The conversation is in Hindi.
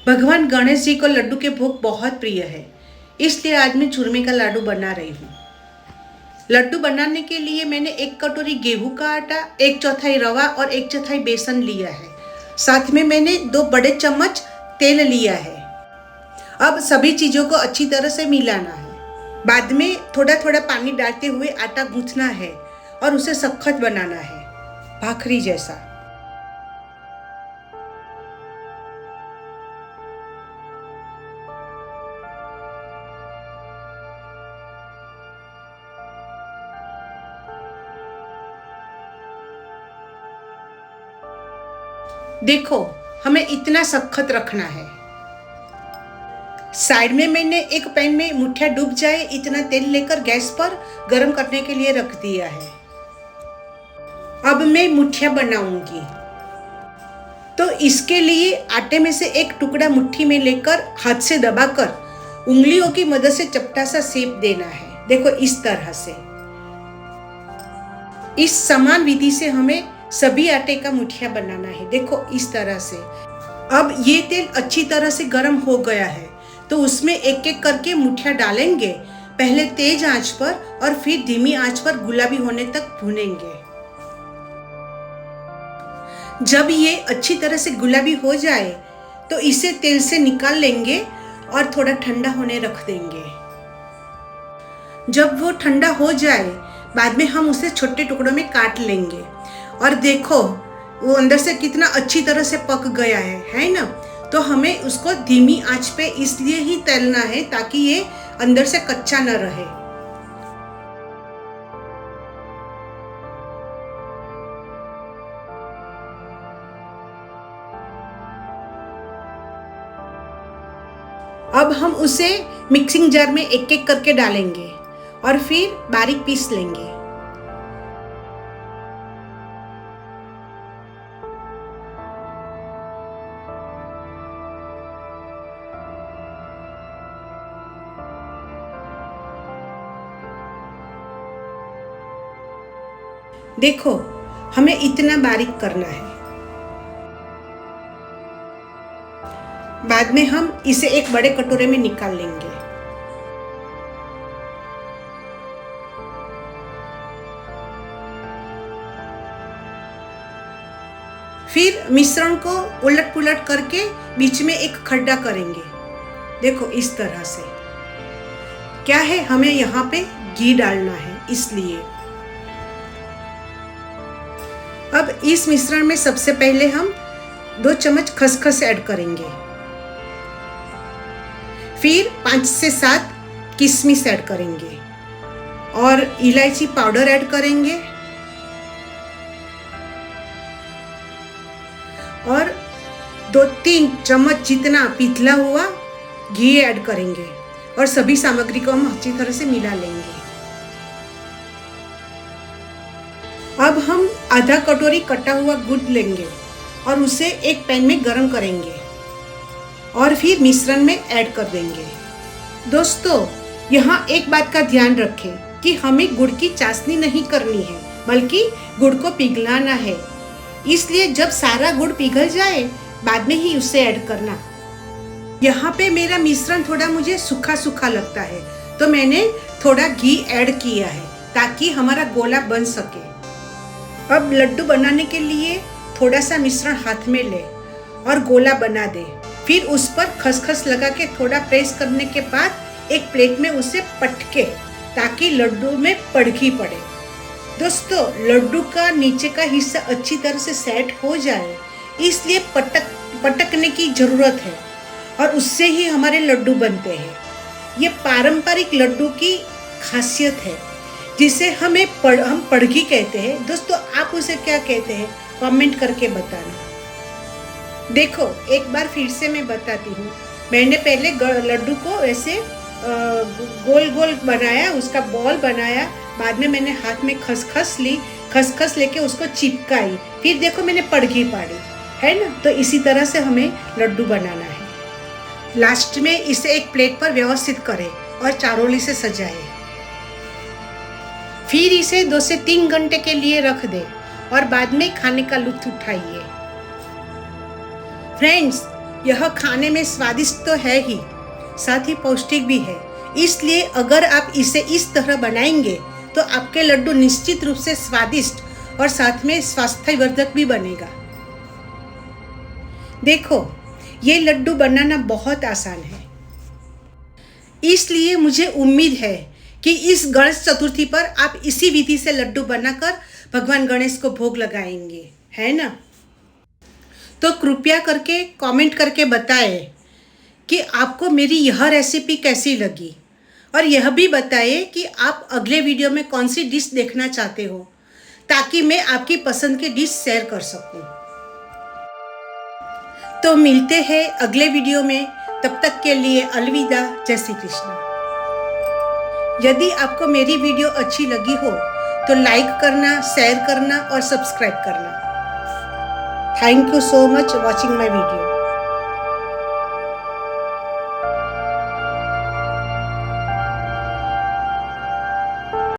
भगवान गणेश जी को लड्डू के भोग बहुत प्रिय है, इसलिए आज मैं चूरमे का लाडू बना रही हूँ। लड्डू बनाने के लिए मैंने 1 कटोरी गेहूं का आटा, 1/4 रवा और 1/4 बेसन लिया है। साथ में मैंने 2 बड़े चम्मच तेल लिया है। अब सभी चीज़ों को अच्छी तरह से मिलाना है। बाद में थोड़ा थोड़ा पानी डालते हुए आटा गूंथना है और उसे सख्त बनाना है, भाखरी जैसा। देखो, हमें इतना सख्त रखना है। साइड में मैंने एक पैन में मुठिया डूब जाए इतना तेल लेकर गैस पर गर्म करने के लिए रख दिया है। अब मैं मुठिया बनाऊंगी, तो इसके लिए आटे में से एक टुकड़ा मुट्ठी में लेकर हाथ से दबाकर उंगलियों की मदद से चपटा सा शेप देना है। देखो, इस तरह से। इस समान विधि से हमें सभी आटे का मुठिया बनाना है। देखो, इस तरह से। अब ये तेल अच्छी तरह से गर्म हो गया है, तो उसमें एक एक करके मुठिया डालेंगे। पहले तेज आंच पर और फिर धीमी आंच पर गुलाबी होने तक भूनेंगे। जब ये अच्छी तरह से गुलाबी हो जाए तो इसे तेल से निकाल लेंगे और थोड़ा ठंडा होने रख देंगे। जब वो ठंडा हो जाए, बाद में हम उसे छोटे टुकड़ों में काट लेंगे। और देखो, वो अंदर से कितना अच्छी तरह से पक गया है ना? तो हमें उसको धीमी आंच पे इसलिए ही तलना है ताकि ये अंदर से कच्चा न रहे। अब हम उसे मिक्सिंग जार में एक एक करके डालेंगे और फिर बारीक पीस लेंगे। देखो, हमें इतना बारीक करना है। बाद में हम इसे एक बड़े कटोरे में निकाल लेंगे। फिर मिश्रण को उलट पुलट करके बीच में एक खड्डा करेंगे। देखो, इस तरह से। क्या है, हमें यहाँ पे घी डालना है, इसलिए। अब इस मिश्रण में सबसे पहले हम 2 चम्मच खसखस ऐड करेंगे। फिर 5 से 7 किशमिश ऐड करेंगे और इलायची पाउडर ऐड करेंगे और 2-3 चम्मच जितना पिघला हुआ घी ऐड करेंगे और सभी सामग्री को हम अच्छी तरह से मिला लेंगे। अब हम आधा कटोरी कटा हुआ गुड़ लेंगे और उसे एक पैन में गरम करेंगे और फिर मिश्रण में ऐड कर देंगे। दोस्तों, यहाँ एक बात का ध्यान रखें कि हमें गुड़ की चाशनी नहीं करनी है, बल्कि गुड़ को पिघलाना है। इसलिए जब सारा गुड़ पिघल जाए, बाद में ही उसे ऐड करना। यहाँ पे मेरा मिश्रण थोड़ा मुझे सूखा सूखा लगता है, तो मैंने थोड़ा घी ऐड किया है ताकि हमारा गोला बन सके। अब लड्डू बनाने के लिए थोड़ा सा मिश्रण हाथ में ले और गोला बना दे। फिर उस पर खसखस लगा के थोड़ा प्रेस करने के बाद एक प्लेट में उसे पटके, ताकि लड्डू में पड़घी पड़े। दोस्तों, लड्डू का नीचे का हिस्सा अच्छी तरह से सेट हो जाए, इसलिए पटकने की ज़रूरत है और उससे ही हमारे लड्डू बनते हैं। ये पारंपरिक लड्डू की खासियत है, जिसे हम पड़घी कहते हैं। दोस्तों, आप उसे क्या कहते हैं, कमेंट करके बताना। देखो, एक बार फिर से मैं बताती हूँ। मैंने पहले लड्डू को ऐसे गोल गोल बनाया, उसका बॉल बनाया। बाद में मैंने हाथ में खसखस ली, खसखस लेके उसको चिपकाई। फिर देखो, मैंने पड़घी पाड़ी, है ना? तो इसी तरह से हमें लड्डू बनाना है। लास्ट में इसे एक प्लेट पर व्यवस्थित करें और चारोली से सजाएं। फिर इसे 2 से 3 घंटे के लिए रख दें और बाद में खाने का लुत्फ उठाइए। फ्रेंड्स, यह खाने में स्वादिष्ट तो है ही, साथ ही पौष्टिक भी है। इसलिए अगर आप इसे इस तरह बनाएंगे तो आपके लड्डू निश्चित रूप से स्वादिष्ट और साथ में स्वास्थ्यवर्धक भी बनेगा। देखो, ये लड्डू बनाना बहुत आसान है, इसलिए मुझे उम्मीद है कि इस गणेश चतुर्थी पर आप इसी विधि से लड्डू बनाकर भगवान गणेश को भोग लगाएंगे, है ना? तो कृपया करके कमेंट करके बताएं कि आपको मेरी यह रेसिपी कैसी लगी, और यह भी बताएं कि आप अगले वीडियो में कौन सी डिश देखना चाहते हो, ताकि मैं आपकी पसंद की डिश शेयर कर सकूं। तो मिलते हैं अगले वीडियो में, तब तक के लिए अलविदा, जय श्री कृष्ण। यदि आपको मेरी वीडियो अच्छी लगी हो तो लाइक करना, शेयर करना और सब्सक्राइब करना। Thank you so much watching my video.